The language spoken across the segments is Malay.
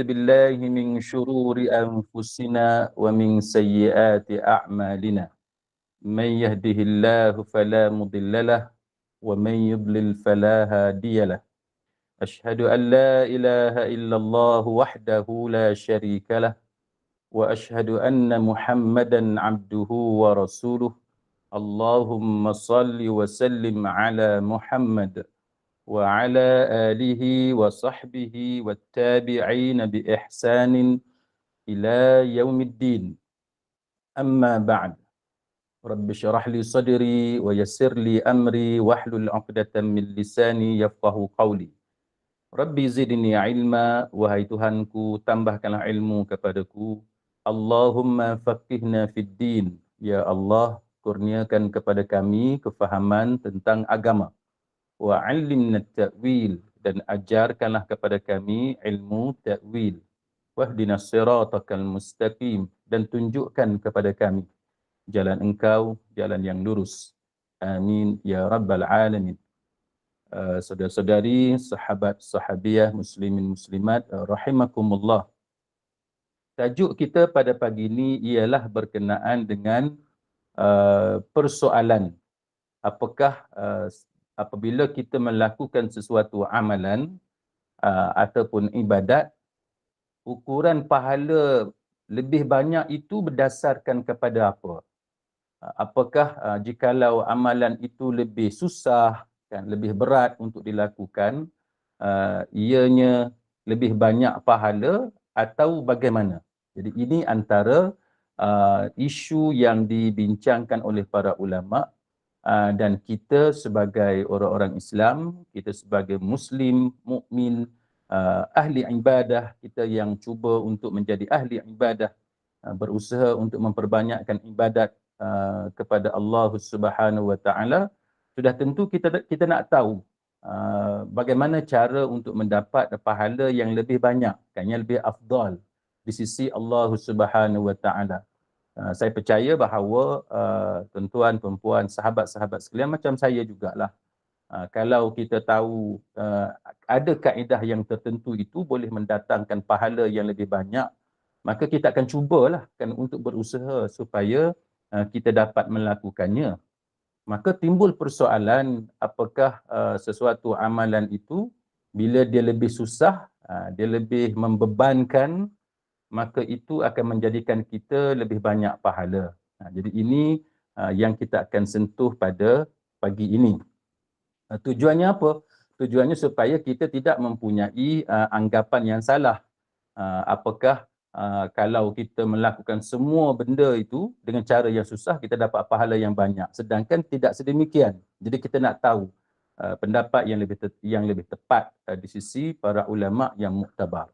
بالله من شرور أنفسنا ومن سيئات أعمالنا من يهده الله فلا مضل له ومن يضلل فلا هادي له أشهد أن لا إله إلا الله وحده لا شريك له وأشهد أن محمدا عبده ورسوله اللهم صل وسلم على محمد وعلى آله وصحبه والتابعين بإحسان إلى يوم الدين أما بعد رب اشرح لي صدري ويسر لي أمري واحلل عقدة من لساني يفقه قولي Rabbi zidni ilma, wahai Tuhanku, tambahkanlah ilmu kepadaku. Allahumma faqihna fid din. Ya Allah, kurniakan kepada kami kefahaman tentang agama. Wa 'allimna ta'wil, dan ajarkanlah kepada kami ilmu ta'wil. Wahdinas siratal mustaqim, dan tunjukkan kepada kami jalan Engkau, jalan yang lurus. Amin ya rabbal alamin. Saudara-saudari, sahabat sahabiah, muslimin muslimat, rahimakumullah. Tajuk kita pada pagi ini ialah berkenaan dengan persoalan apakah apabila kita melakukan sesuatu amalan ataupun ibadat, ukuran pahala lebih banyak itu berdasarkan kepada apa? Apakah jikalau amalan itu lebih susah, kan, lebih berat untuk dilakukan, ianya lebih banyak pahala atau bagaimana? Jadi ini antara isu yang dibincangkan oleh para ulama, dan kita sebagai orang-orang Islam, kita sebagai Muslim, mukmin, ahli ibadah, kita yang cuba untuk menjadi ahli ibadah, berusaha untuk memperbanyakkan ibadat kepada Allah Subhanahu Wa Taala, sudah tentu kita nak tahu bagaimana cara untuk mendapat pahala yang lebih banyak, kan, yang lebih afdal di sisi Allah Subhanahu Wa Taala. Saya percaya bahawa tuan-tuan, perempuan, sahabat-sahabat sekalian macam saya jugalah, kalau kita tahu ada kaedah yang tertentu itu boleh mendatangkan pahala yang lebih banyak, maka kita akan cubalah, kan, untuk berusaha supaya kita dapat melakukannya. Maka timbul persoalan, apakah sesuatu amalan itu bila dia lebih susah, dia lebih membebankan, maka itu akan menjadikan kita lebih banyak pahala. Jadi ini yang kita akan sentuh pada pagi ini. Tujuannya apa? Tujuannya supaya kita tidak mempunyai anggapan yang salah. Apakah kalau kita melakukan semua benda itu dengan cara yang susah, kita dapat pahala yang banyak. Sedangkan tidak sedemikian. Jadi kita nak tahu pendapat yang lebih tepat di sisi para ulama yang muktabar.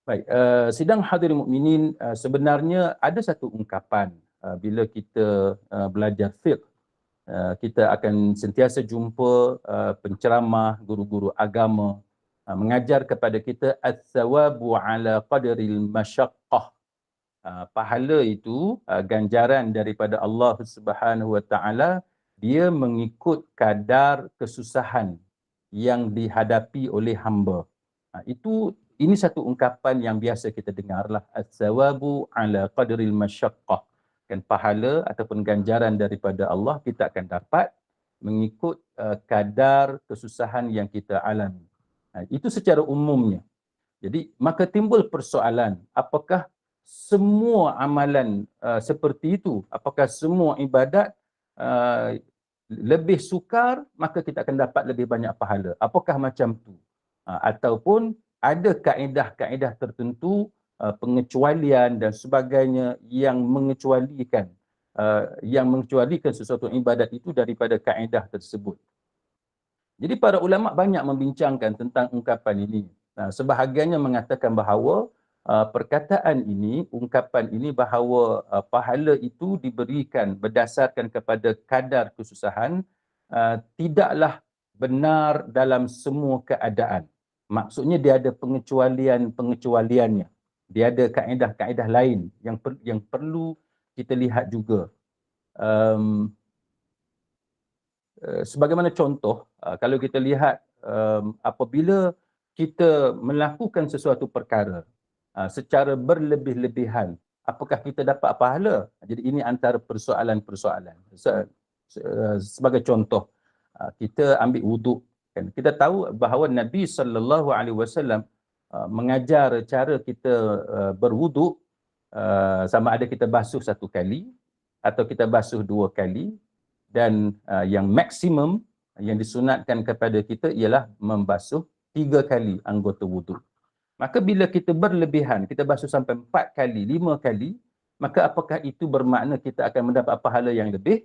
Baik, sidang hadirin mukminin, sebenarnya ada satu ungkapan bila kita belajar fiqh, kita akan sentiasa jumpa penceramah, guru-guru agama mengajar kepada kita as-sawabu ala qadril masyaqqah. Pahala itu, ganjaran daripada Allah Subhanahu Wa Taala, dia mengikut kadar kesusahan yang dihadapi oleh hamba. Ini satu ungkapan yang biasa kita dengarlah, as-sawabu ala qadril masyaqqah. Kan, pahala ataupun ganjaran daripada Allah kita akan dapat mengikut kadar kesusahan yang kita alami. Itu secara umumnya. Jadi maka timbul persoalan, apakah semua amalan seperti itu? Apakah semua ibadat lebih sukar maka kita akan dapat lebih banyak pahala? Apakah macam tu? Ataupun ada kaedah-kaedah tertentu, pengecualian dan sebagainya yang mengecualikan sesuatu ibadat itu daripada kaedah tersebut. Jadi para ulama banyak membincangkan tentang ungkapan ini. Sebahagiannya mengatakan bahawa perkataan ini, ungkapan ini bahawa pahala itu diberikan berdasarkan kepada kadar kesusahan, tidaklah benar dalam semua keadaan. Maksudnya dia ada pengecualiannya. Dia ada kaedah-kaedah lain yang perlu kita lihat juga. Sebagaimana contoh, kalau kita lihat apabila kita melakukan sesuatu perkara secara berlebih-lebihan, apakah kita dapat pahala? Jadi ini antara persoalan-persoalan. Sebagai contoh, kita ambil wuduk, kan kita tahu bahawa Nabi SAW mengajar cara kita berwuduk, sama ada kita basuh 1 kali atau kita basuh 2 kali, dan yang maksimum yang disunatkan kepada kita ialah membasuh 3 kali anggota wuduk. Maka bila kita berlebihan, kita basuh sampai 4 kali, 5 kali, maka apakah itu bermakna kita akan mendapat pahala yang lebih?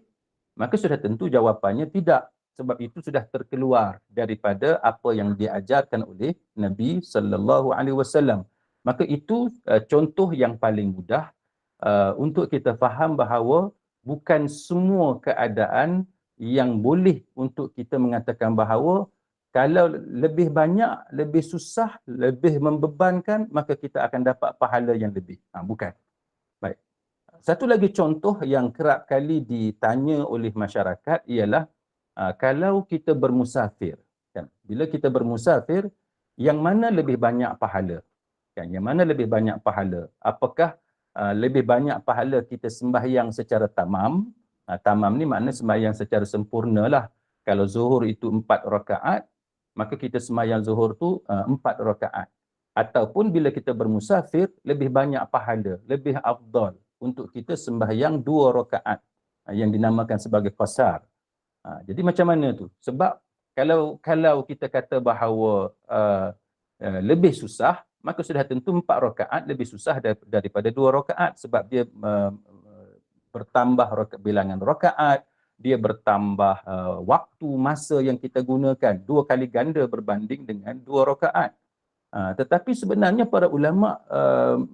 Maka sudah tentu jawapannya tidak. Sebab itu sudah terkeluar daripada apa yang diajarkan oleh Nabi SAW. Maka itu contoh yang paling mudah untuk kita faham bahawa bukan semua keadaan yang boleh untuk kita mengatakan bahawa kalau lebih banyak, lebih susah, lebih membebankan, maka kita akan dapat pahala yang lebih. Bukan. Baik. Satu lagi contoh yang kerap kali ditanya oleh masyarakat ialah kalau kita bermusafir. Kan? Bila kita bermusafir, yang mana lebih banyak pahala? Kan? Yang mana lebih banyak pahala? Apakah lebih banyak pahala kita sembahyang secara tamam? Tamam ni makna sembahyang secara sempurna lah. Kalau zuhur itu 4 rakaat, maka kita sembahyang zuhur tu 4 rakaat. Ataupun bila kita bermusafir, lebih banyak pahala, lebih afdal untuk kita sembahyang 2 rakaat yang dinamakan sebagai qasar. Jadi macam mana tu? Sebab kalau kita kata bahawa lebih susah, maka sudah tentu 4 rakaat lebih susah daripada 2 rakaat, sebab dia bertambah bilangan rakaat, dia bertambah waktu masa yang kita gunakan 2 kali ganda berbanding dengan 2 rakaat. Tetapi sebenarnya para ulama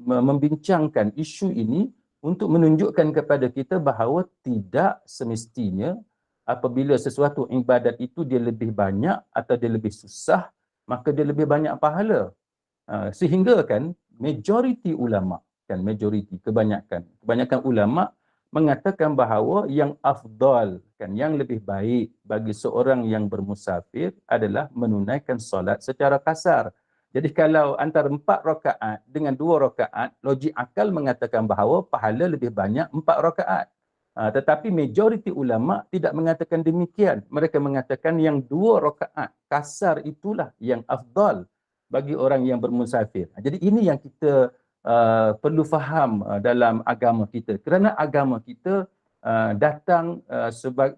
membincangkan isu ini untuk menunjukkan kepada kita bahawa tidak semestinya apabila sesuatu ibadat itu dia lebih banyak atau dia lebih susah, maka dia lebih banyak pahala. Sehingga kan majoriti ulama, kebanyakan ulama mengatakan bahawa yang afdal, kan, yang lebih baik bagi seorang yang bermusafir adalah menunaikan solat secara qasar. Jadi kalau antara 4 rakaat dengan 2 rakaat, logik akal mengatakan bahawa pahala lebih banyak 4 rakaat. Tetapi majoriti ulama tidak mengatakan demikian. Mereka mengatakan yang 2 rakaat qasar itulah yang afdal bagi orang yang bermusafir. Jadi ini yang kita perlu faham dalam agama kita. Kerana agama kita datang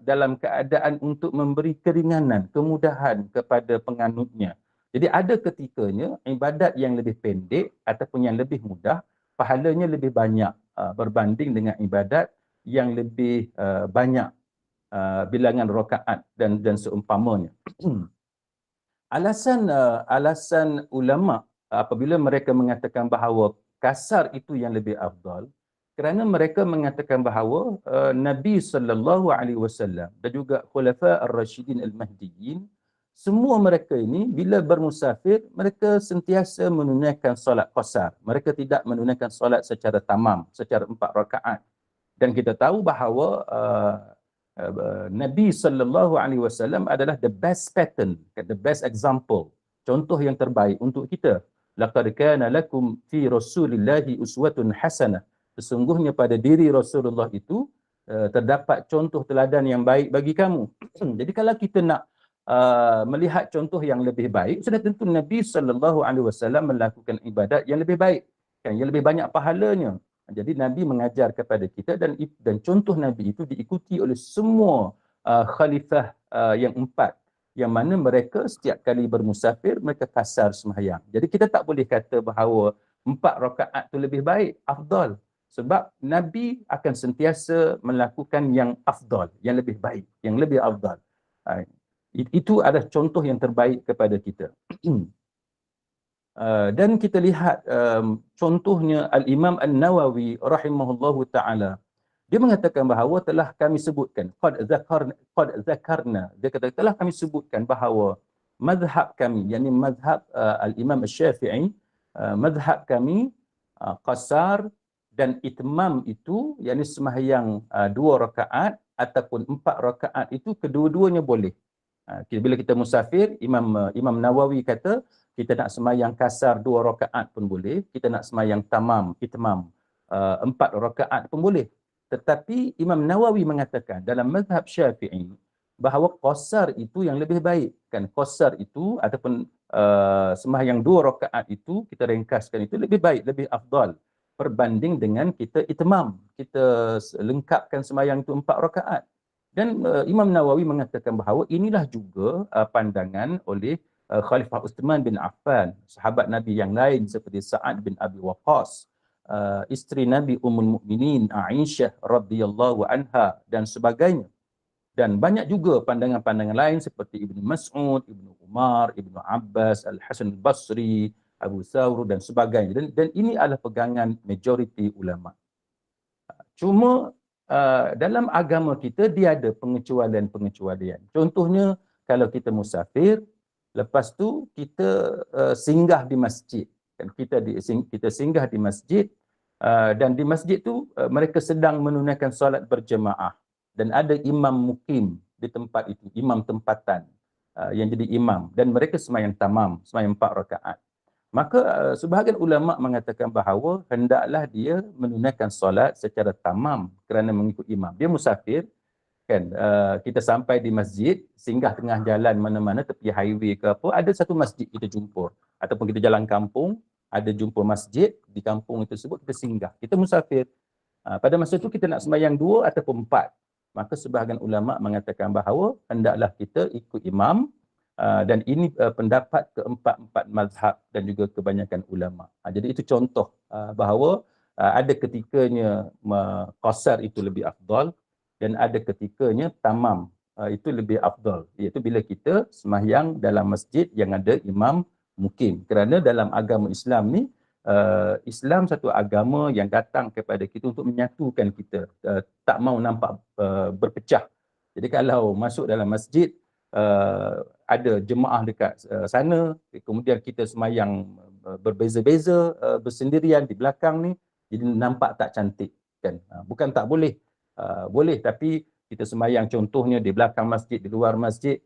dalam keadaan untuk memberi keringanan, kemudahan kepada penganutnya. Jadi ada ketikanya ibadat yang lebih pendek ataupun yang lebih mudah, pahalanya lebih banyak berbanding dengan ibadat yang lebih banyak bilangan rakaat dan seumpamanya. Alasan ulama apabila mereka mengatakan bahawa qasar itu yang lebih afdal, kerana mereka mengatakan bahawa Nabi SAW dan juga Khulafa ar-Rashidin al-Mahdiyyin, semua mereka ini bila bermusafir, mereka sentiasa menunaikan solat qasar. Mereka tidak menunaikan solat secara tamam, secara 4 rakaat. Dan kita tahu bahawa Nabi SAW adalah the best pattern, the best example, contoh yang terbaik untuk kita. Laqad kana lakum fi Rasulillahi uswatun hasanah. Sesungguhnya pada diri Rasulullah itu terdapat contoh teladan yang baik bagi kamu. Jadi kalau kita nak melihat contoh yang lebih baik, sudah tentu Nabi SAW melakukan ibadat yang lebih baik, kan, yang lebih banyak pahalanya. Jadi Nabi mengajar kepada kita dan contoh Nabi itu diikuti oleh semua khalifah yang 4, yang mana mereka setiap kali bermusafir mereka qasar sembahyang. Jadi kita tak boleh kata bahawa 4 rakaat tu lebih baik, afdal, sebab Nabi akan sentiasa melakukan yang afdal, yang lebih baik, yang lebih afdal. Itu adalah contoh yang terbaik kepada kita. Dan kita lihat contohnya Al-Imam An-Nawawi rahimahullahu ta'ala. Dia mengatakan bahawa telah kami sebutkan, qad zakarna, dia kata telah kami sebutkan bahawa mazhab kami, yakni mazhab Al-Imam Asy-Syafi'i, mazhab kami qasar dan itmam itu, yakni sembahyang 2 rakaat ataupun 4 rakaat itu kedua-duanya boleh. Bila kita musafir, Imam Nawawi kata, kita nak semayang kasar 2 rakaat pun boleh, kita nak semayang itmam 4 rakaat pun boleh. Tetapi Imam Nawawi mengatakan dalam mazhab Syafi'i bahawa qasar itu yang lebih baik. Kan qasar itu ataupun sembahyang 2 rakaat itu kita ringkaskan itu lebih baik, lebih afdal berbanding dengan kita itmam, kita lengkapkan sembahyang itu 4 rakaat. Dan Imam Nawawi mengatakan bahawa inilah juga pandangan oleh Khalifah Uthman bin Affan, sahabat Nabi yang lain seperti Sa'ad bin Abi Waqqas, isteri Nabi Ummul Mukminin Aisyah radhiyallahu anha dan sebagainya. Dan banyak juga pandangan-pandangan lain seperti Ibnu Mas'ud, Ibnu Umar, Ibnu Abbas, Al-Hasan Al-Basri, Abu Thawr dan sebagainya. Dan ini adalah pegangan majoriti ulama. Cuma dalam agama kita dia ada pengecualian-pengecualian. Contohnya kalau kita musafir, lepas tu kita singgah di masjid. Dan kita singgah di masjid dan di masjid tu mereka sedang menunaikan solat berjemaah dan ada imam mukim di tempat itu, imam tempatan yang jadi imam dan mereka sembahyang tamam, sembahyang 4 rakaat. Maka sebahagian ulama mengatakan bahawa hendaklah dia menunaikan solat secara tamam kerana mengikut imam. Dia musafir, kan, kita sampai di masjid, singgah tengah jalan mana-mana tepi highway ke apa, ada satu masjid kita jumpa, ataupun kita jalan kampung, ada jumpa masjid di kampung tersebut, kita singgah, kita musafir. Pada masa itu kita nak sembahyang 2 ataupun 4, maka sebahagian ulama mengatakan bahawa hendaklah kita ikut imam, dan ini pendapat keempat-empat mazhab dan juga kebanyakan ulama. Jadi itu contoh bahawa ada ketikanya qasar itu lebih afdal, dan ada ketikanya tamam itu lebih afdal, iaitu bila kita sembahyang dalam masjid yang ada imam mukim. Kerana dalam agama Islam ni, Islam satu agama yang datang kepada kita untuk menyatukan kita, tak mau nampak berpecah. Jadi kalau masuk dalam masjid, ada jemaah dekat sana, kemudian kita sembahyang berbeza-beza, bersendirian di belakang ni, jadi nampak tak cantik, kan? Bukan tak boleh, boleh, tapi kita sembahyang contohnya di belakang masjid, di luar masjid.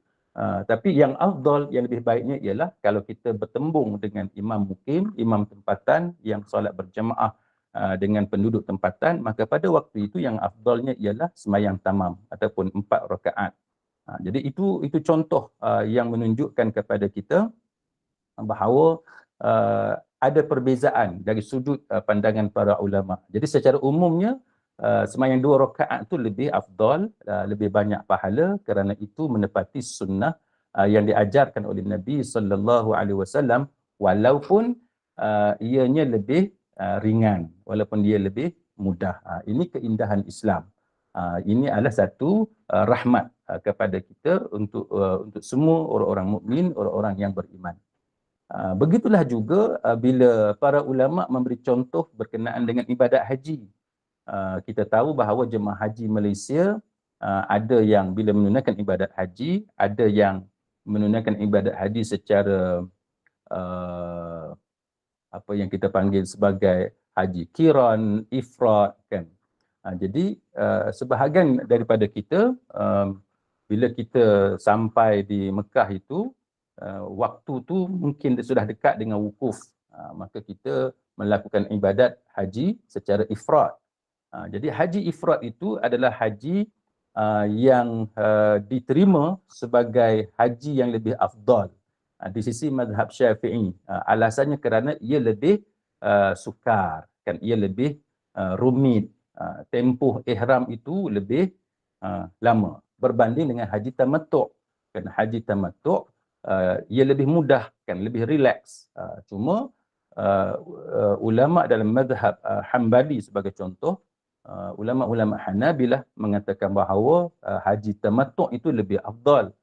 Tapi yang afdal, yang lebih baiknya ialah kalau kita bertembung dengan imam mukim, imam tempatan yang solat berjemaah dengan penduduk tempatan, maka pada waktu itu yang afdalnya ialah sembahyang tamam ataupun 4 rakaat. Jadi itu contoh yang menunjukkan kepada kita bahawa ada perbezaan dari sudut pandangan para ulama. Jadi secara umumnya sembahyang 2 rakaat itu lebih afdal, lebih banyak pahala kerana itu menepati sunnah yang diajarkan oleh Nabi sallallahu alaihi wasallam, walaupun ianya lebih ringan, walaupun dia lebih mudah. Ini keindahan Islam. Ini adalah satu rahmat kepada kita untuk semua orang-orang mukmin, orang-orang yang beriman. Begitulah juga bila para ulama memberi contoh berkenaan dengan ibadat haji. Kita tahu bahawa jemaah haji Malaysia ada yang bila menunaikan ibadat haji, ada yang menunaikan ibadat haji secara apa yang kita panggil sebagai haji qiran, ifrad, kan. Jadi sebahagian daripada kita bila kita sampai di Mekah itu, waktu tu mungkin sudah dekat dengan wukuf, maka kita melakukan ibadat haji secara ifrad. Jadi haji ifrad itu adalah haji yang diterima sebagai haji yang lebih afdal di sisi mazhab Syafi'i. Alasannya kerana ia lebih sukar, kan, ia lebih rumit, tempoh ihram itu lebih lama berbanding dengan haji tamattu'. Kan haji tamattu' ia lebih mudah, kan, lebih relax. Cuma ulama dalam mazhab Hambali sebagai contoh, ulama-ulama Hanabilah mengatakan bahawa haji tamattu' itu lebih afdal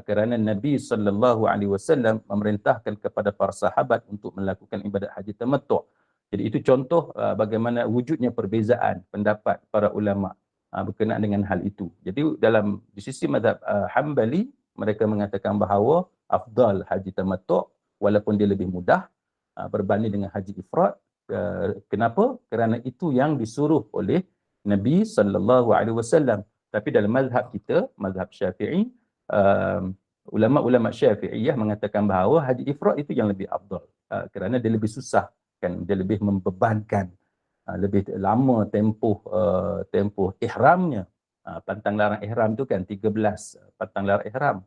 kerana Nabi sallallahu alaihi wasallam memerintahkan kepada para sahabat untuk melakukan ibadat haji tamattu'. Jadi itu contoh bagaimana wujudnya perbezaan pendapat para ulama berkenaan dengan hal itu. Jadi di sisi mazhab Hambali, mereka mengatakan bahawa afdal haji tamattu' walaupun dia lebih mudah berbanding dengan haji ifrad. Kenapa? Kerana itu yang disuruh oleh Nabi sallallahu alaihi wasallam. Tapi dalam mazhab kita, mazhab Syafi'i, ulama-ulama Syafi'iyah mengatakan bahawa haji ifrad itu yang lebih afdal, kerana dia lebih susah, kan, dia lebih membebankan, lebih lama tempoh ihramnya. Pantang larang ihram tu kan 13 pantang larang ihram.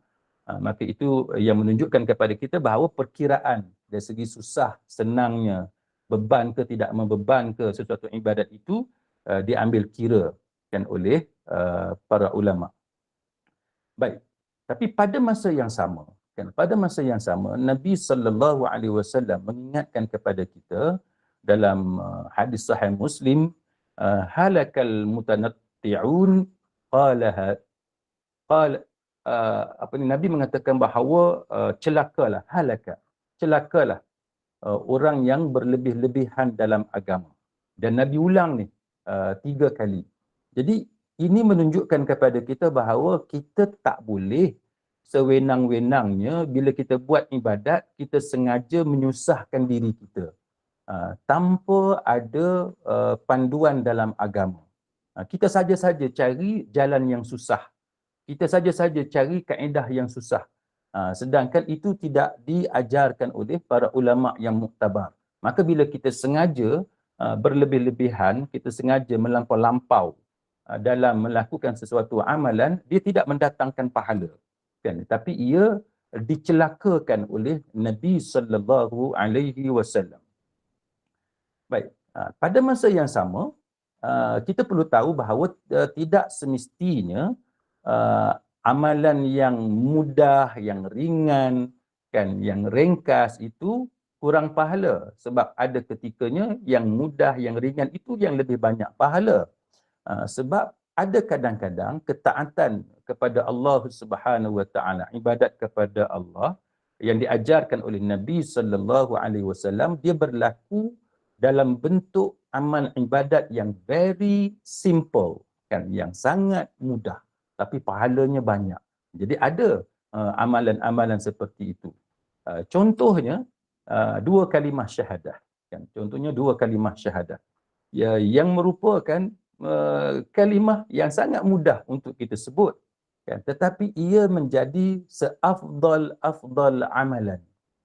Maka itu yang menunjukkan kepada kita bahawa perkiraan dari segi susah, senangnya, beban ke tidak membeban ke sesuatu ibadat itu diambil kira kan oleh para ulama. Baik. Tapi pada masa yang sama, kan, pada masa yang sama Nabi sallallahu alaihi wasallam mengingatkan kepada kita dalam hadis sahih Muslim, halakal mutanatti'un qala qala Nabi mengatakan bahawa celakalah, celakalah orang yang berlebih-lebihan dalam agama. Dan Nabi ulang ni 3 kali. Jadi ini menunjukkan kepada kita bahawa kita tak boleh sewenang-wenangnya bila kita buat ibadat, kita sengaja menyusahkan diri kita tanpa ada panduan dalam agama. Kita saja-saja cari jalan yang susah. Kita saja-saja cari kaedah yang susah. Sedangkan itu tidak diajarkan oleh para ulama yang muktabar. Maka bila kita sengaja berlebih-lebihan, kita sengaja melampau-lampau dalam melakukan sesuatu amalan, dia tidak mendatangkan pahala, kan? Tapi ia dicelakakan oleh Nabi sallallahu alaihi wasallam. Baik, pada masa yang sama kita perlu tahu bahawa tidak semestinya amalan yang mudah, yang ringan, kan, yang ringkas itu kurang pahala, sebab ada ketikanya yang mudah, yang ringan itu yang lebih banyak pahala. Sebab ada kadang-kadang ketaatan kepada Allah Subhanahu Wa Taala, ibadat kepada Allah yang diajarkan oleh Nabi sallallahu alaihi wasallam, dia berlaku dalam bentuk amal ibadat yang very simple, kan, yang sangat mudah tapi pahalanya banyak. Jadi ada amalan-amalan seperti itu. Contohnya 2 kalimah syahadah, kan. Contohnya 2 kalimah syahadah yang merupakan kalimah yang sangat mudah untuk kita sebut, kan, tetapi ia menjadi seafdal amalan.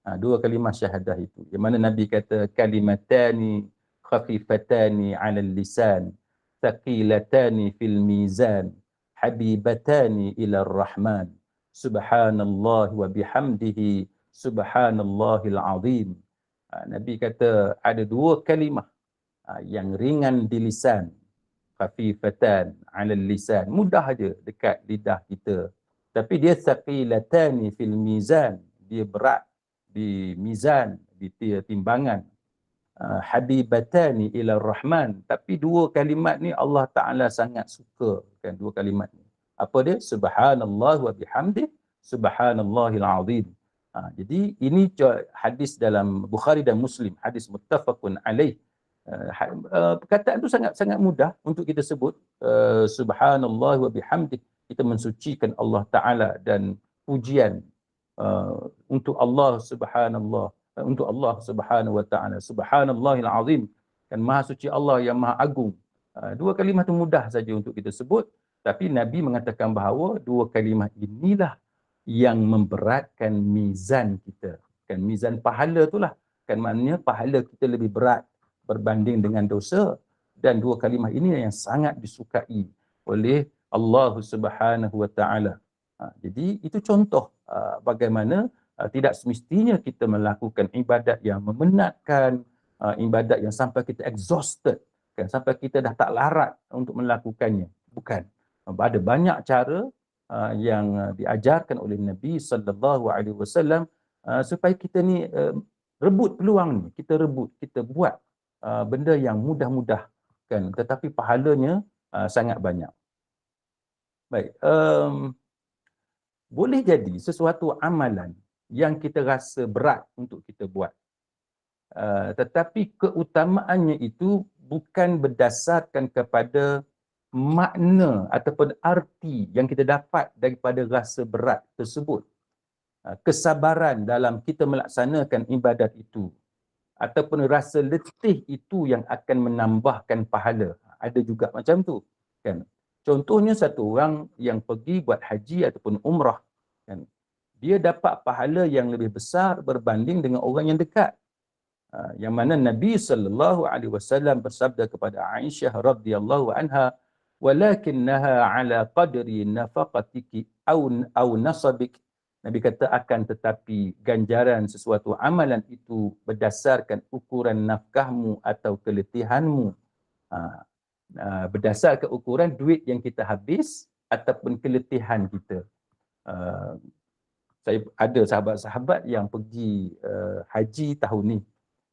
2 kalimah syahadah itu, yang mana Nabi kata kalimatani khafifatani 'alal lisan thaqilatani fil mizan habibatani ila rahman subhanallah wa bihamdihi subhanallahil azim. Nabi kata ada 2 kalimah yang ringan di lisan, khafifatan 'alal lisan, mudah aja dekat lidah kita, tapi dia thaqilatani fil mizan, dia berat di mizan, di timbangan, habibatani ila rahman, tapi 2 kalimat ni Allah Taala sangat suka, kan, 2 kalimat ni. Apa dia? Subhanallah wa bihamdih subhanallahil azim. Jadi ini hadis dalam Bukhari dan Muslim, hadis muttafaqun alaih. Perkataan itu sangat mudah untuk kita sebut, subhanallah wa bihamdih, kita mensucikan Allah Taala dan pujian untuk Allah Subhanahu wa taala, subhanallahil azim, kan, maha suci Allah yang maha agung. 2 kalimah itu mudah saja untuk kita sebut, tapi Nabi mengatakan bahawa 2 kalimah inilah yang memberatkan mizan kita, kan, mizan pahala itulah, kan, maknanya pahala kita lebih berat berbanding dengan dosa, dan 2 kalimah ini yang sangat disukai oleh Allah Subhanahu wa taala. Jadi itu contoh bagaimana tidak semestinya kita melakukan ibadat yang memenatkan, ibadat yang sampai kita exhausted, kan, sampai kita dah tak larat untuk melakukannya. Bukan. Ada banyak cara yang diajarkan oleh Nabi sallallahu alaihi wasallam supaya kita ni rebut peluang ni, kita buat benda yang mudah-mudah, kan, tetapi pahalanya sangat banyak. Baik, boleh jadi sesuatu amalan yang kita rasa berat untuk kita buat, tetapi keutamaannya itu bukan berdasarkan kepada makna ataupun arti yang kita dapat daripada rasa berat tersebut. Kesabaran dalam kita melaksanakan ibadat itu ataupun rasa letih itu yang akan menambahkan pahala. Ada juga macam tu, kan. Contohnya satu orang yang pergi buat haji ataupun umrah, kan, dia dapat pahala yang lebih besar berbanding dengan orang yang dekat. Yang mana Nabi sallallahu alaihi wasallam bersabda kepada Aisyah radhiyallahu anha, "Walakinnaha ala qadri nafaqatiki au nasabik." Nabi kata akan tetapi ganjaran sesuatu amalan itu berdasarkan ukuran nafkahmu atau keletihanmu. Berdasarkan ukuran duit yang kita habis ataupun keletihan kita. Saya ada sahabat-sahabat yang pergi haji tahun ni.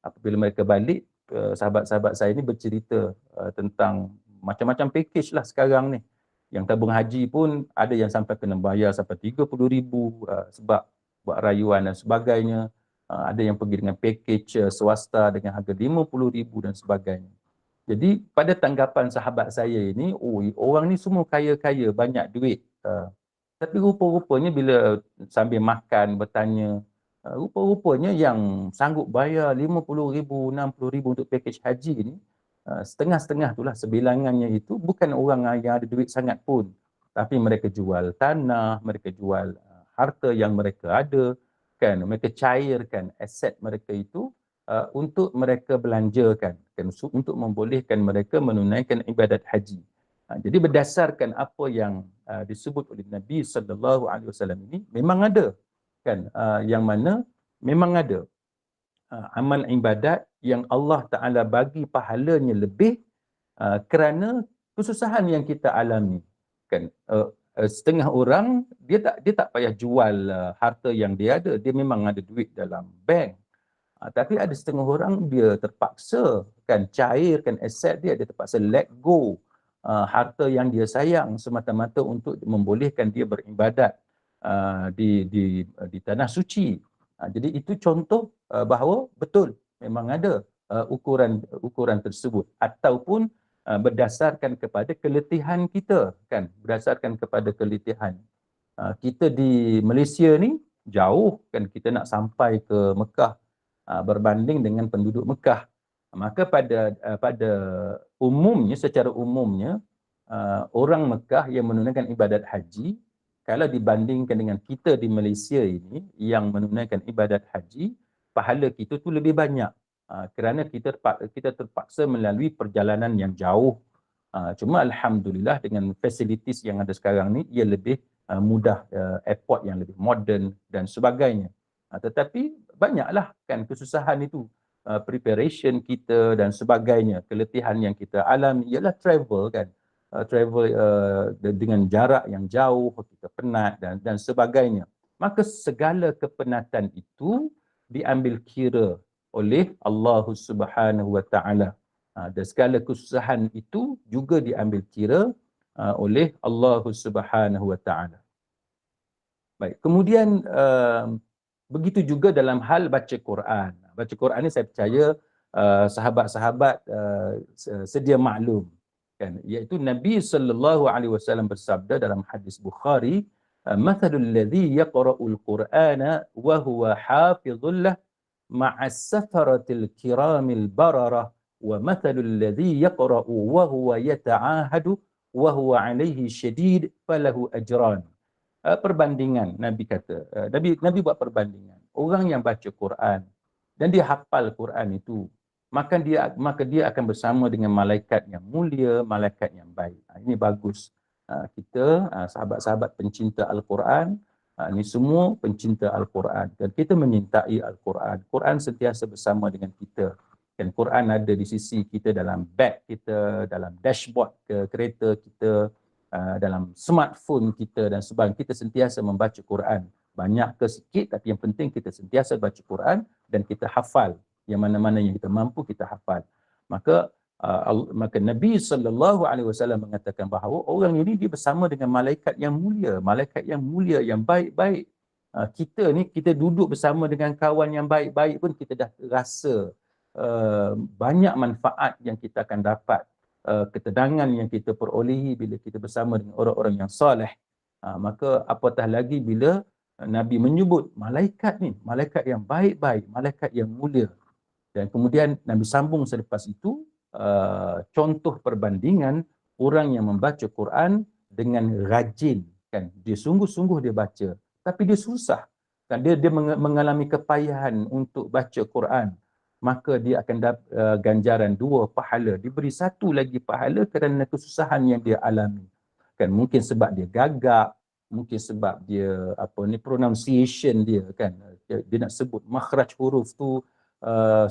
Apabila mereka balik, sahabat-sahabat saya ni bercerita tentang macam-macam package lah sekarang ni. Yang tabung haji pun ada yang sampai kena bayar sampai 30,000 sebab buat rayuan dan sebagainya. Ada yang pergi dengan package swasta dengan harga 50,000 dan sebagainya. Jadi pada tanggapan sahabat saya ini, orang ni semua kaya-kaya, banyak duit. Tapi rupa-rupanya bila sambil makan bertanya, rupa-rupanya yang sanggup bayar 50,000, 60,000 untuk package haji ni, setengah-setengah itulah, sebilangannya itu bukan orang yang ada duit sangat pun. Tapi mereka jual tanah, mereka jual harta yang mereka ada, kan, mereka cairkan aset mereka itu untuk mereka belanjakan, kan, untuk membolehkan mereka menunaikan ibadat haji. Jadi berdasarkan apa yang disebut oleh Nabi sallallahu alaihi wasallam ini memang ada, kan, yang mana memang ada amal ibadat yang Allah Taala bagi pahalanya lebih kerana kesusahan yang kita alami, kan. Setengah orang dia tak payah jual harta yang dia ada, dia memang ada duit dalam bank. Tapi ada setengah orang dia terpaksa, kan, cairkan aset dia terpaksa let go harta yang dia sayang semata-mata untuk membolehkan dia beribadat di tanah suci. Jadi itu contoh bahawa betul memang ada ukuran tersebut, ataupun berdasarkan kepada keletihan kita, kan, berdasarkan kepada keletihan. Kita di Malaysia ni jauh, kan, kita nak sampai ke Mekah berbanding dengan penduduk Mekah. Maka pada umumnya, secara umumnya, orang Mekah yang menunaikan ibadat haji, kalau dibandingkan dengan kita di Malaysia ini yang menunaikan ibadat haji, pahala kita tu lebih banyak kerana kita terpaksa melalui perjalanan yang jauh. Cuma alhamdulillah dengan facilities yang ada sekarang ni, ia lebih mudah, airport yang lebih moden dan sebagainya. Tetapi banyaklah, kan, kesusahan itu, preparation kita dan sebagainya. Keletihan yang kita alami ialah travel, kan, travel dengan jarak yang jauh, kita penat dan sebagainya. Maka segala kepenatan itu diambil kira oleh Allah Subhanahu Wa Taala, dan segala kesusahan itu juga diambil kira oleh Allah Subhanahu Wa Taala. Baik, kemudian begitu juga dalam hal baca Quran. Baca Quran ni saya percaya sahabat-sahabat sedia maklum, kan, iaitu Nabi sallallahu alaihi wasallam bersabda dalam hadis Bukhari, "Mathalul ladzi yaqra'ul Qur'ana wa huwa hafizul lah ma'as safaratil kiramil bararah wa mathalul ladzi yaqra'u wa huwa yata'ahadu wa huwa 'alaihi syadid falahu ajran." Perbandingan, Nabi kata, Nabi buat perbandingan. Orang yang baca Quran dan dia hafal Quran itu, maka dia akan bersama dengan malaikat yang mulia, malaikat yang baik. Ini bagus. Kita sahabat-sahabat pencinta Al-Quran, ini semua pencinta Al-Quran, dan kita menyintai Al-Quran. Quran sentiasa bersama dengan kita. Dan Quran ada di sisi kita, dalam beg kita, dalam dashboard kereta kita, dalam smartphone kita dan sebagainya. Kita sentiasa membaca Quran. Banyak ke sikit, tapi yang penting kita sentiasa baca Quran dan kita hafal. Yang mana-mana yang kita mampu kita hafal. Maka Nabi sallallahu alaihi wasallam mengatakan bahawa orang ini dia bersama dengan malaikat yang mulia yang baik-baik. Kita duduk bersama dengan kawan yang baik-baik pun kita dah rasa banyak manfaat yang kita akan dapat, ketenangan yang kita perolehi bila kita bersama dengan orang-orang yang soleh. Maka apatah lagi bila Nabi menyebut malaikat ni, malaikat yang baik-baik, malaikat yang mulia. Dan kemudian Nabi sambung selepas itu, contoh perbandingan orang yang membaca Quran dengan rajin, kan, dia sungguh-sungguh dia baca, tapi dia susah kan dia mengalami kepayahan untuk baca Quran, maka dia akan dapat ganjaran 2 pahala, diberi 1 lagi pahala kerana kesusahan yang dia alami. Kan mungkin sebab dia gagap, mungkin sebab dia pronunciation dia kan, dia nak sebut makhraj huruf tu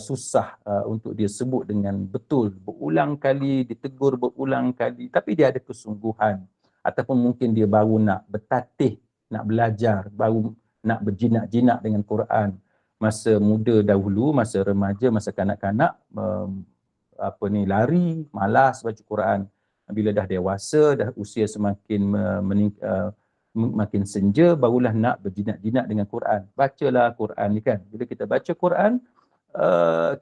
susah untuk dia sebut dengan betul, berulang kali ditegur berulang kali, tapi dia ada kesungguhan, ataupun mungkin dia baru nak bertatih, nak belajar, baru nak berjinak-jinak dengan Quran masa muda dahulu, masa remaja, masa kanak-kanak lari, malas baca Quran. Bila dah dewasa, dah usia semakin makin senja, barulah nak berjinak-jinak dengan Quran. Bacalah Quran ni kan. Bila kita baca Quran,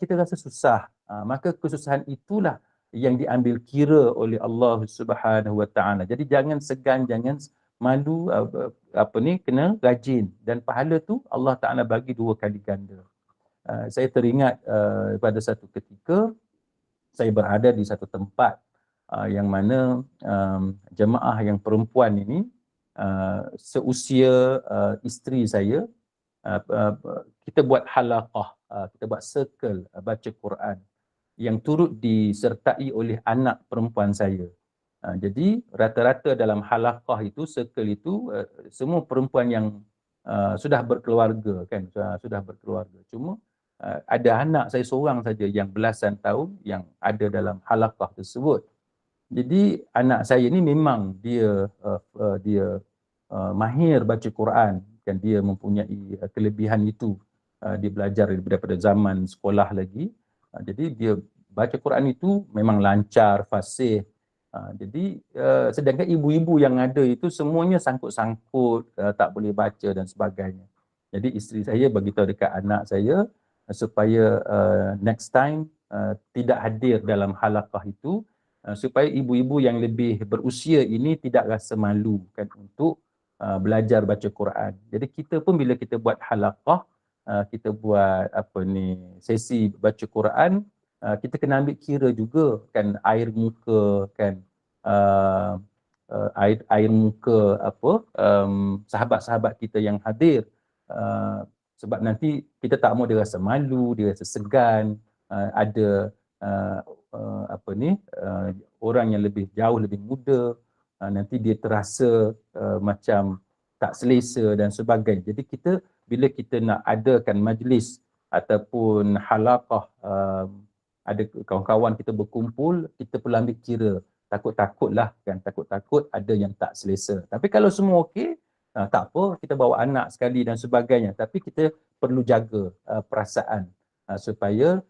kita rasa susah. Maka kesusahan itulah yang diambil kira oleh Allah Subhanahu Wa Taala. Jadi jangan segan, jangan malu, kena rajin, dan pahala tu Allah Taala bagi 2 kali ganda. Saya teringat pada satu ketika saya berada di satu tempat yang mana jemaah yang perempuan ini seusia isteri saya, kita buat halaqah, kita buat circle baca Quran yang turut disertai oleh anak perempuan saya. Jadi rata-rata dalam halaqah itu, circle itu, semua perempuan yang sudah berkeluarga kan, sudah berkeluarga. Cuma ada anak saya seorang saja yang belasan tahun yang ada dalam halaqah tersebut. Jadi anak saya ni memang dia mahir baca Quran, kan, dia mempunyai kelebihan itu. Dia belajar daripada zaman sekolah lagi. Jadi dia baca Quran itu memang lancar, fasih. Jadi sedangkan ibu-ibu yang ada itu semuanya sangkut-sangkut, tak boleh baca dan sebagainya. Jadi isteri saya beritahu dekat anak saya supaya next time tidak hadir dalam halaqah itu, supaya ibu-ibu yang lebih berusia ini tidak rasa malu kan untuk belajar baca Quran. Jadi kita pun bila kita buat halaqah, kita buat sesi baca Quran, kita kena ambil kira juga kan air muka kan, air muka sahabat-sahabat kita yang hadir, sebab nanti kita tak mahu dia rasa malu, dia rasa segan, ada orang yang lebih jauh lebih muda, nanti dia terasa macam tak selesa dan sebagainya. Jadi kita bila kita nak adakan majlis ataupun halaqah, ada kawan-kawan kita berkumpul, kita perlu ambil kira, takut-takutlah kan, takut-takut ada yang tak selesa. Tapi kalau semua okey, tak apa, kita bawa anak sekali dan sebagainya, tapi kita perlu jaga perasaan supaya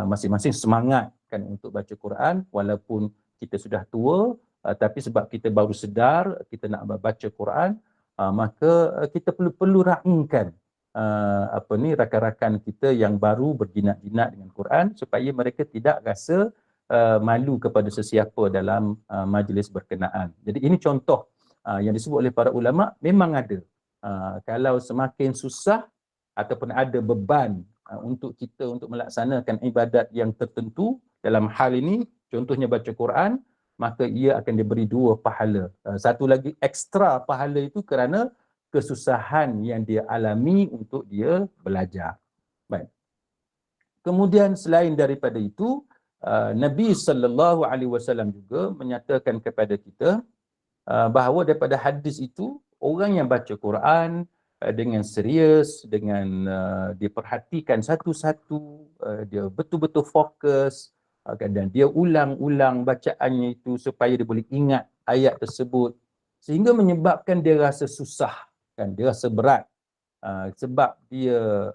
masing-masing semangat kan untuk baca Quran, walaupun kita sudah tua, tapi sebab kita baru sedar kita nak baca Quran, maka kita perlu raikan rakan-rakan kita yang baru berjinak-jinak dengan Quran, supaya mereka tidak rasa malu kepada sesiapa dalam majlis berkenaan. Jadi ini contoh yang disebut oleh para ulama, memang ada. Kalau semakin susah ataupun ada beban untuk kita untuk melaksanakan ibadat yang tertentu, dalam hal ini contohnya baca Quran, maka ia akan diberi 2 pahala. Satu lagi ekstra pahala itu kerana kesusahan yang dia alami untuk dia belajar. Baik. Kemudian selain daripada itu, Nabi SAW juga menyatakan kepada kita bahawa daripada hadis itu, orang yang baca Quran dengan serius, dengan dia perhatikan satu-satu, dia betul-betul fokus, dan dia ulang-ulang bacaannya itu supaya dia boleh ingat ayat tersebut, sehingga menyebabkan dia rasa susah kan, dia rasa berat, sebab dia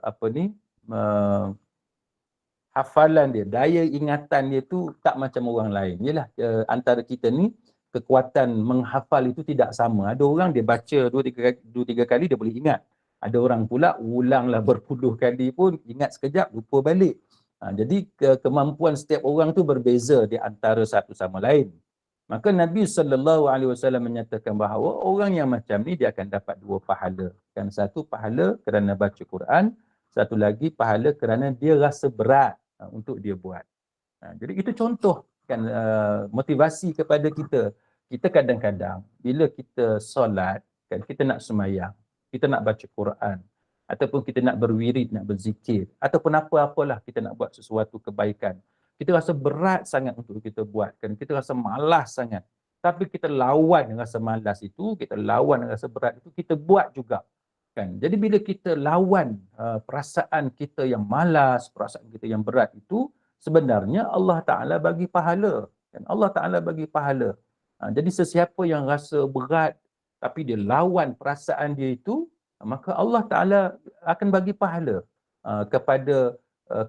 hafalan dia, daya ingatan dia tu tak macam orang lain. Yalah, antara kita ni kekuatan menghafal itu tidak sama. Ada orang dia baca 2-3 kali dia boleh ingat. Ada orang pula ulanglah berpuluh kali pun ingat sekejap lupa balik. Jadi kemampuan setiap orang tu berbeza di antara satu sama lain. Maka Nabi SAW menyatakan bahawa orang yang macam ni dia akan dapat 2 pahala. Kan, satu pahala kerana baca Quran, satu lagi pahala kerana dia rasa berat untuk dia buat. Jadi itu contoh kan, motivasi kepada kita. Kita kadang-kadang bila kita solat kan, kita nak semayang, kita nak baca Quran, ataupun kita nak berwirid, nak berzikir, ataupun apa-apalah kita nak buat sesuatu kebaikan. Kita rasa berat sangat untuk kita buatkan, kita rasa malas sangat. Tapi kita lawan rasa malas itu, kita lawan rasa berat itu, kita buat juga. Kan? Jadi bila kita lawan perasaan kita yang malas, perasaan kita yang berat itu, sebenarnya Allah Ta'ala bagi pahala. Kan? Allah Ta'ala bagi pahala. Jadi sesiapa yang rasa berat tapi dia lawan perasaan dia itu, maka Allah Ta'ala akan bagi pahala kepada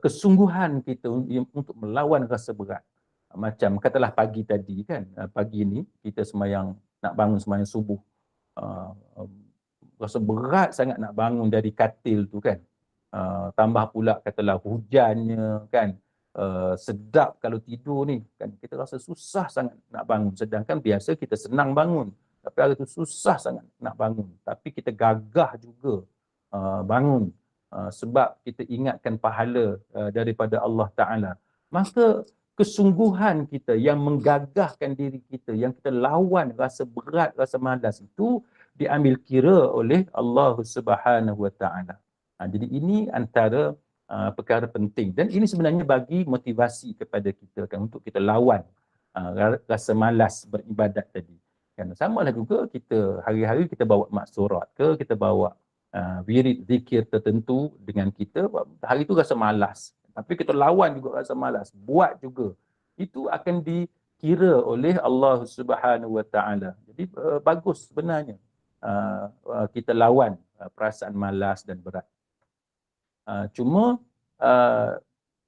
kesungguhan kita untuk melawan rasa berat. Macam katalah pagi tadi kan, pagi ni kita nak bangun sembahyang subuh. Rasa berat sangat nak bangun dari katil tu kan. Tambah pula katalah hujannya kan. Sedap kalau tidur ni kan, kita rasa susah sangat nak bangun, sedangkan biasa kita senang bangun, tapi hari tu susah sangat nak bangun, tapi kita gagah juga bangun sebab kita ingatkan pahala daripada Allah Ta'ala. Maka kesungguhan kita yang menggagahkan diri kita, yang kita lawan rasa berat, rasa malas itu diambil kira oleh Allah Subhanahu Wa Ta'ala. Jadi ini antara perkara penting, dan ini sebenarnya bagi motivasi kepada kita kan, untuk kita lawan rasa malas beribadat tadi kan. Samalah juga kita hari-hari kita bawa maksurat ke, kita bawa wirid zikir tertentu dengan kita, hari itu rasa malas tapi kita lawan juga rasa malas, buat juga, itu akan dikira oleh Allah Subhanahu Wa Ta'ala. Jadi bagus sebenarnya kita lawan perasaan malas dan berat. Cuma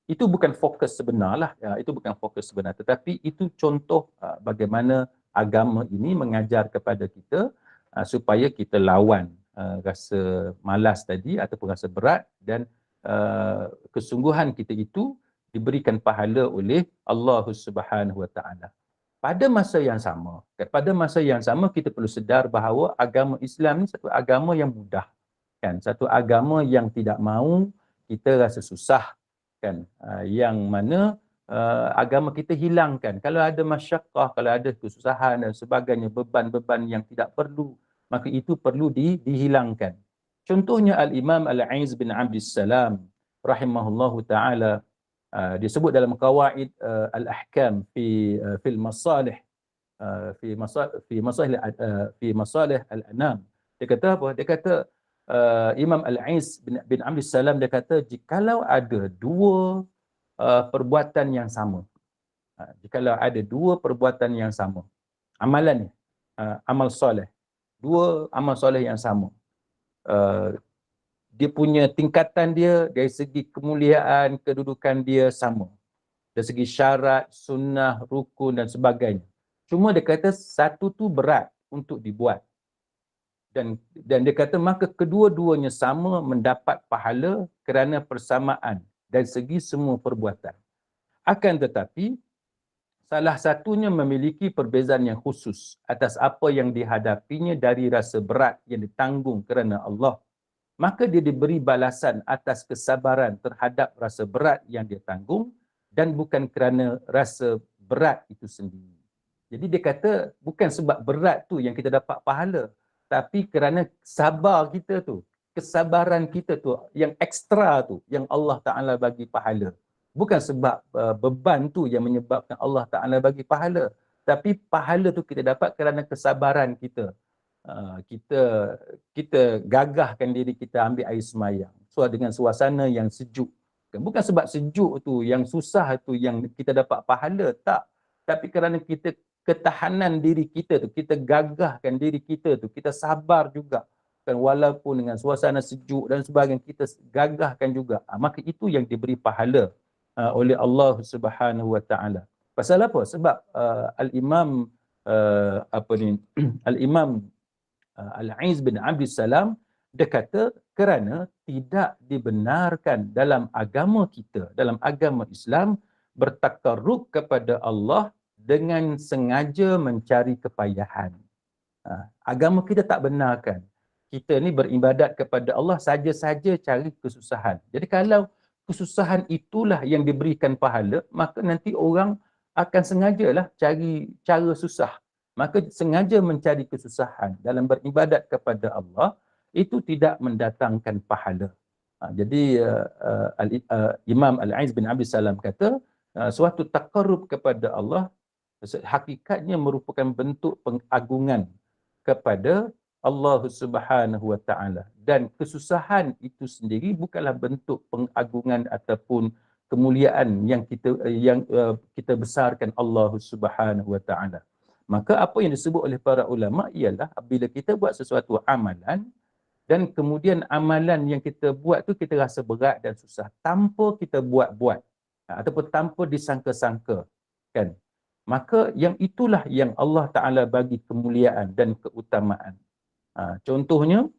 itu bukan fokus sebenar lah, itu bukan fokus sebenar, tetapi itu contoh bagaimana agama ini mengajar kepada kita supaya kita lawan rasa malas tadi ataupun rasa berat, dan kesungguhan kita itu diberikan pahala oleh Allah Subhanahu Wa Ta'ala. Pada masa yang sama kita perlu sedar bahawa agama Islam ni satu agama yang mudah kan, satu agama yang tidak mahu kita rasa susah kan, yang mana agama kita hilangkan kalau ada masyaqqah, kalau ada kesusahan dan sebagainya, beban-beban yang tidak perlu, maka itu perlu dihilangkan. Contohnya Al-Imam Al-Aiz bin Abdus Salam rahimahullahu ta'ala, disebut dalam qawaid al-ahkam fi al-masalih fi masalih al-anam. Dia kata apa? Dia kata Imam Al-Aiz bin Abdus Salam, dia kata jikalau ada dua perbuatan yang sama, jikalau ada dua perbuatan yang sama, amalan ni, amal soleh, dua amal soleh yang sama, dia punya tingkatan dia dari segi kemuliaan, kedudukan dia sama, dari segi syarat, sunnah, rukun dan sebagainya. Cuma dia kata satu tu berat untuk dibuat, dan dia kata maka kedua-duanya sama mendapat pahala kerana persamaan dari segi semua perbuatan. Akan tetapi salah satunya memiliki perbezaan yang khusus atas apa yang dihadapinya dari rasa berat yang ditanggung kerana Allah. Maka dia diberi balasan atas kesabaran terhadap rasa berat yang dia tanggung, dan bukan kerana rasa berat itu sendiri. Jadi dia kata bukan sebab berat tu yang kita dapat pahala, tapi kerana sabar kita tu, kesabaran kita tu yang ekstra tu yang Allah Ta'ala bagi pahala. Bukan sebab beban tu yang menyebabkan Allah Ta'ala bagi pahala, tapi pahala tu kita dapat kerana kesabaran kita. Kita gagahkan diri kita ambil air semayang dengan suasana yang sejuk. Bukan sebab sejuk tu yang susah tu yang kita dapat pahala, tak. Tapi kerana kita ketahanan diri kita tu, kita gagahkan diri kita tu, kita sabar juga kan, walaupun dengan suasana sejuk dan sebagainya, kita gagahkan juga, maka itu yang diberi pahala oleh Allah Subhanahu Wa Ta'ala. Pasal apa? Sebab Al-Imam Al-Imam Al-Aiz bin Abdus Salam, dia kata kerana tidak dibenarkan dalam agama kita, dalam agama Islam, bertakarrub kepada Allah dengan sengaja mencari kepayahan. Agama kita tak benarkan kita ni beribadat kepada Allah saja-saja cari kesusahan. Jadi kalau kesusahan itulah yang diberikan pahala, maka nanti orang akan sengajalah cari cara susah. Maka sengaja mencari kesusahan dalam beribadat kepada Allah, itu tidak mendatangkan pahala. Jadi Imam Al-Aiz bin Abdul Salam kata, suatu taqarrub kepada Allah hakikatnya merupakan bentuk pengagungan kepada Allah Subhanahu wa taala, dan kesusahan itu sendiri bukanlah bentuk pengagungan ataupun kemuliaan yang kita besarkan Allah Subhanahu wa taala. Maka apa yang disebut oleh para ulama ialah apabila kita buat sesuatu amalan dan kemudian amalan yang kita buat tu kita rasa berat dan susah tanpa kita buat-buat ataupun tanpa disangka-sangka, kan, maka yang itulah yang Allah Ta'ala bagi kemuliaan dan keutamaan. Contohnya,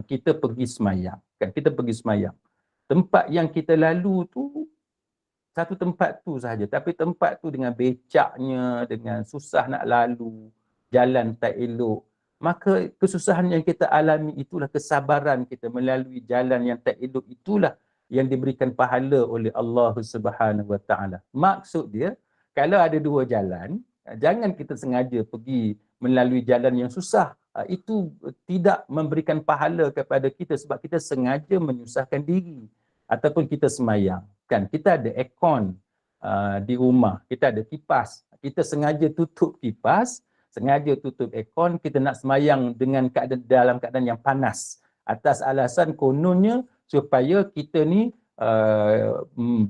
kita pergi semayang. Kan? Kita pergi semayang. Tempat yang kita lalu tu, satu tempat tu sahaja. Tapi tempat tu dengan becaknya, dengan susah nak lalu, jalan tak elok. Maka kesusahan yang kita alami itulah kesabaran kita melalui jalan yang tak elok, itulah yang diberikan pahala oleh Allah Subhanahu Wa Taala. Maksud dia, kalau ada dua jalan, jangan kita sengaja pergi melalui jalan yang susah. Itu tidak memberikan pahala kepada kita sebab kita sengaja menyusahkan diri. Ataupun kita semayang, kan, kita ada aircon di rumah, kita ada kipas, kita sengaja tutup kipas, sengaja tutup aircon, kita nak semayang dengan dalam keadaan yang panas atas alasan kononnya supaya kita ni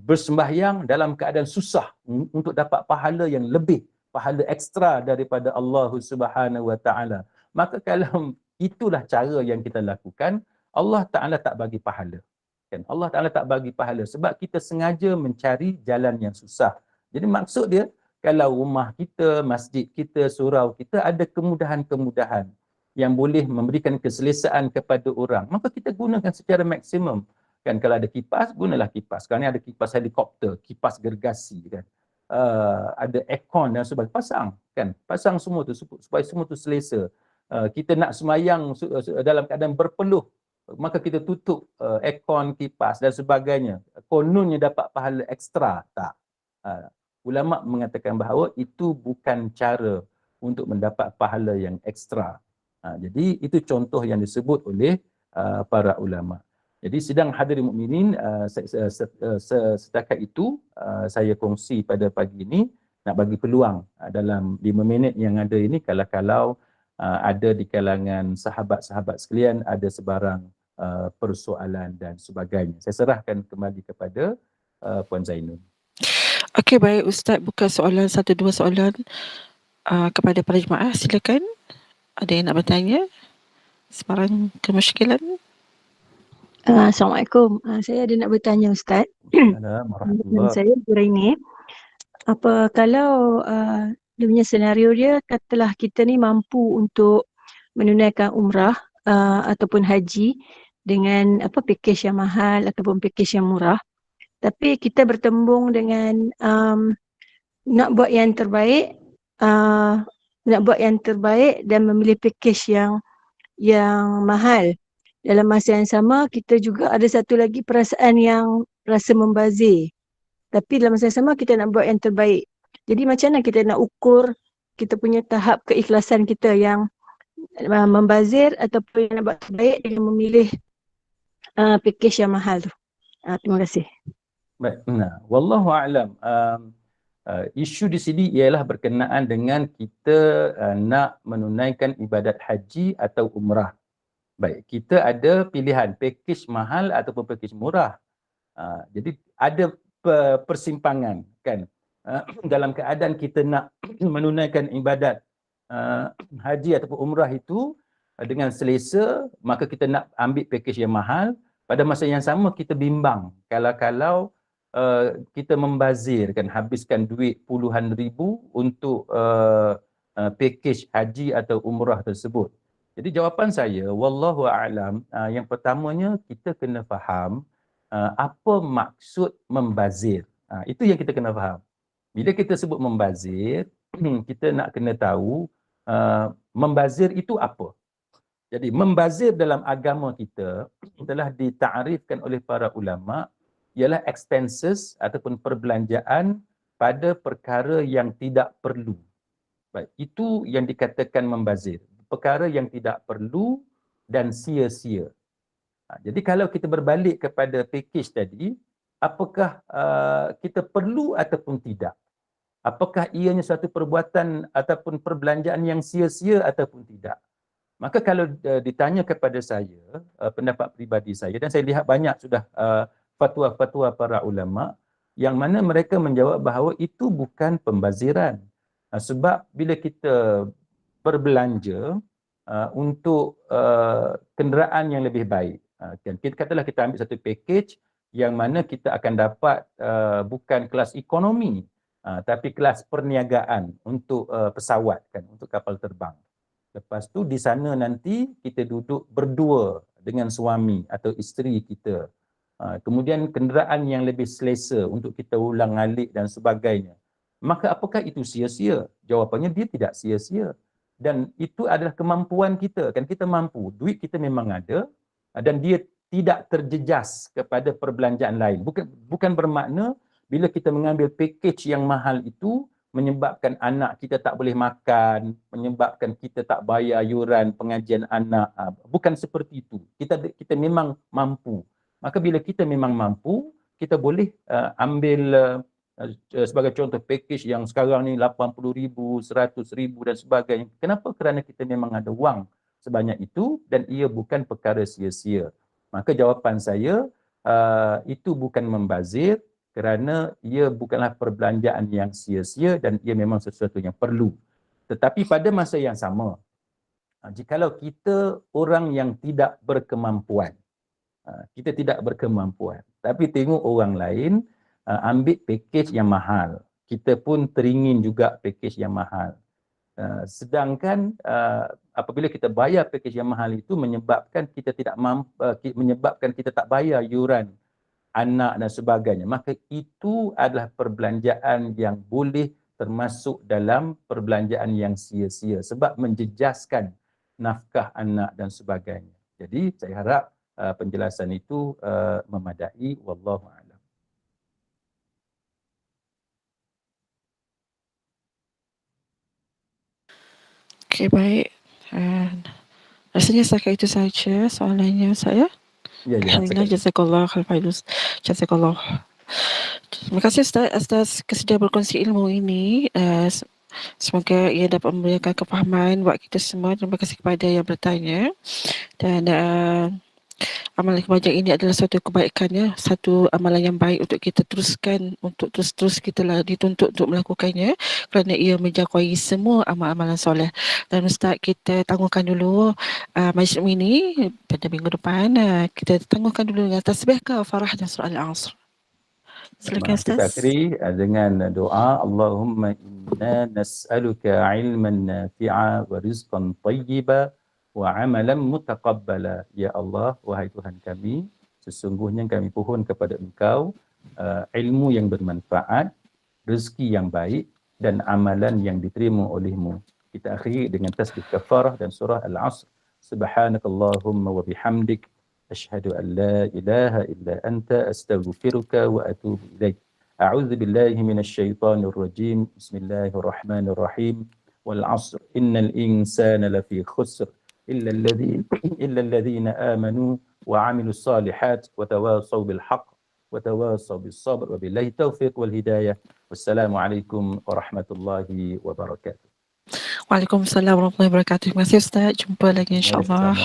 bersembahyang dalam keadaan susah untuk dapat pahala yang lebih, pahala ekstra daripada Allah Subhanahu Wa Taala. Maka kalau itulah cara yang kita lakukan, Allah Taala tak bagi pahala. Kan? Allah Taala tak bagi pahala sebab kita sengaja mencari jalan yang susah. Jadi maksud dia, kalau rumah kita, masjid kita, surau kita ada kemudahan-kemudahan yang boleh memberikan keselesaan kepada orang, maka kita gunakan secara maksimum. Kan, kalau ada kipas, gunalah kipas. Sekarang ni ada kipas helikopter, kipas gergasi, kan. Ada aircon dan sebagainya, pasang semua tu supaya semua tu selesa. Kita nak semayang dalam keadaan berpeluh, maka kita tutup aircon, kipas dan sebagainya. Kononnya dapat pahala ekstra, tak. Ulama mengatakan bahawa itu bukan cara untuk mendapat pahala yang ekstra. Jadi itu contoh yang disebut oleh para ulama. Jadi sidang hadirin mukminin, setakat itu saya kongsi pada pagi ini, nak bagi peluang dalam 5 minit yang ada ini, kalau ada di kalangan sahabat-sahabat sekalian ada sebarang persoalan dan sebagainya. Saya serahkan kembali kepada Puan Zainul. Okey, baik Ustaz, buka soalan, 1-2 soalan kepada para jemaah. Silakan. Ada yang nak bertanya? Sebarang kemusykilan? Assalamualaikum. Saya ada nak bertanya Ustaz. Assalamualaikum. Saya Buraini. Apa kalau dia punya senario dia, katalah kita ni mampu untuk menunaikan umrah ataupun haji dengan package yang mahal ataupun package yang murah, tapi kita bertembung dengan nak buat yang terbaik, dan memilih package yang mahal. Dalam masa yang sama, kita juga ada satu lagi perasaan yang rasa membazir. Tapi dalam masa yang sama, kita nak buat yang terbaik. Jadi macam mana kita nak ukur kita punya tahap keikhlasan kita yang membazir ataupun yang nak buat terbaik dengan memilih package yang mahal tu. Terima kasih. Baik, wallahu a'lam. Isu di sini ialah berkenaan dengan kita nak menunaikan ibadat haji atau umrah. Baik, kita ada pilihan package mahal ataupun package murah. Jadi ada persimpangan, kan. Dalam keadaan kita nak menunaikan ibadat haji ataupun umrah itu dengan selesa, maka kita nak ambil package yang mahal. Pada masa yang sama kita bimbang kalau kita membazir, kan, habiskan duit puluhan ribu untuk package haji atau umrah tersebut. Jadi jawapan saya, wallahu a'lam, yang pertamanya kita kena faham apa maksud membazir. Itu yang kita kena faham. Bila kita sebut membazir, kita nak kena tahu membazir itu apa. Jadi membazir dalam agama kita telah ditaarifkan oleh para ulama ialah expenses ataupun perbelanjaan pada perkara yang tidak perlu. Baik, itu yang dikatakan membazir. Perkara yang tidak perlu dan sia-sia. Jadi kalau kita berbalik kepada package tadi, apakah kita perlu ataupun tidak? Apakah ianya satu perbuatan ataupun perbelanjaan yang sia-sia ataupun tidak? Maka kalau ditanya kepada saya, pendapat peribadi saya, dan saya lihat banyak sudah fatwa-fatwa para ulama, yang mana mereka menjawab bahawa itu bukan pembaziran. Sebab bila kita berbelanja untuk kenderaan yang lebih baik, katakanlah kita ambil satu package yang mana kita akan dapat bukan kelas ekonomi, tapi kelas perniagaan untuk pesawat, kan, untuk kapal terbang. Lepas tu di sana nanti kita duduk berdua dengan suami atau isteri kita. Kemudian kenderaan yang lebih selesa untuk kita ulang-alik dan sebagainya. Maka apakah itu sia-sia? Jawapannya dia tidak sia-sia. Dan itu adalah kemampuan kita. Kan kita mampu, duit kita memang ada dan dia tidak terjejas kepada perbelanjaan lain. Bukan bermakna bila kita mengambil package yang mahal itu menyebabkan anak kita tak boleh makan, menyebabkan kita tak bayar yuran pengajian anak. Bukan seperti itu. Kita memang mampu. Maka bila kita memang mampu, kita boleh ambil sebagai contoh package yang sekarang ni 80,000, 100,000 dan sebagainya. Kenapa? Kerana kita memang ada wang sebanyak itu dan ia bukan perkara sia-sia. Maka jawapan saya, itu bukan membazir kerana ia bukanlah perbelanjaan yang sia-sia dan ia memang sesuatu yang perlu. Tetapi pada masa yang sama, jikalau kita orang yang tidak berkemampuan, tapi tengok orang lain ambil package yang mahal, kita pun teringin juga package yang mahal. Sedangkan apabila kita bayar package yang mahal itu menyebabkan kita tak bayar yuran anak dan sebagainya, maka itu adalah perbelanjaan yang boleh termasuk dalam perbelanjaan yang sia-sia sebab menjejaskan nafkah anak dan sebagainya. Jadi saya harap penjelasan itu memadai. Wallahu a'lam. Okey, baik. Rasanya setakat itu saja soalannya saya. Ya, Alhamdulillah, jazakallah khair Faiduz. Jazakallah. Terima kasih Ustaz atas kesedia berkongsi ilmu ini. Semoga ia dapat memberikan kefahaman buat kita semua. Terima kasih kepada yang bertanya. Dan amalan kebajikan ini adalah satu kebaikan, ya, satu amalan yang baik untuk kita teruskan, untuk terus kita dituntut untuk melakukannya kerana ia menjangkauai semua amal-amalan soleh. Dan Ustaz, kita tangguhkan dulu majlis ini pada minggu depan. Kita tangguhkan dulu dengan tasbih kafarah dan surah Al-Asr. Silakan Ustaz. Kita akhiri dengan doa. Allahumma inna nas'aluka ilman nafi'a wa rizqan tayyiba wa amalan mutaqabbala. Ya Allah, wahai Tuhan kami, sesungguhnya kami pohon kepada Engkau ilmu yang bermanfaat, rezeki yang baik dan amalan yang diterima olehmu. Kita akhiri dengan tasbih kafarah dan surah Al-Asr. Subhanakallahumma wa bihamdik asyhadu an la ilaha illa anta astaghfiruka wa atubu ilaik. A'udzu billahi minasyaitonir rajim. Bismillahirrahmanirrahim. Wal 'asr innal insana lafi khusr إلا الذين آمنوا وعملوا الصالحات وتواصوا بالحق وتواصوا بالصبر وبالله التوفيق والهداية والسلام عليكم ورحمة الله وبركاته. Waalaikumsalam warahmatullahi wabarakatuh. Terima kasih Ustaz. Jumpa lagi insya-Allah.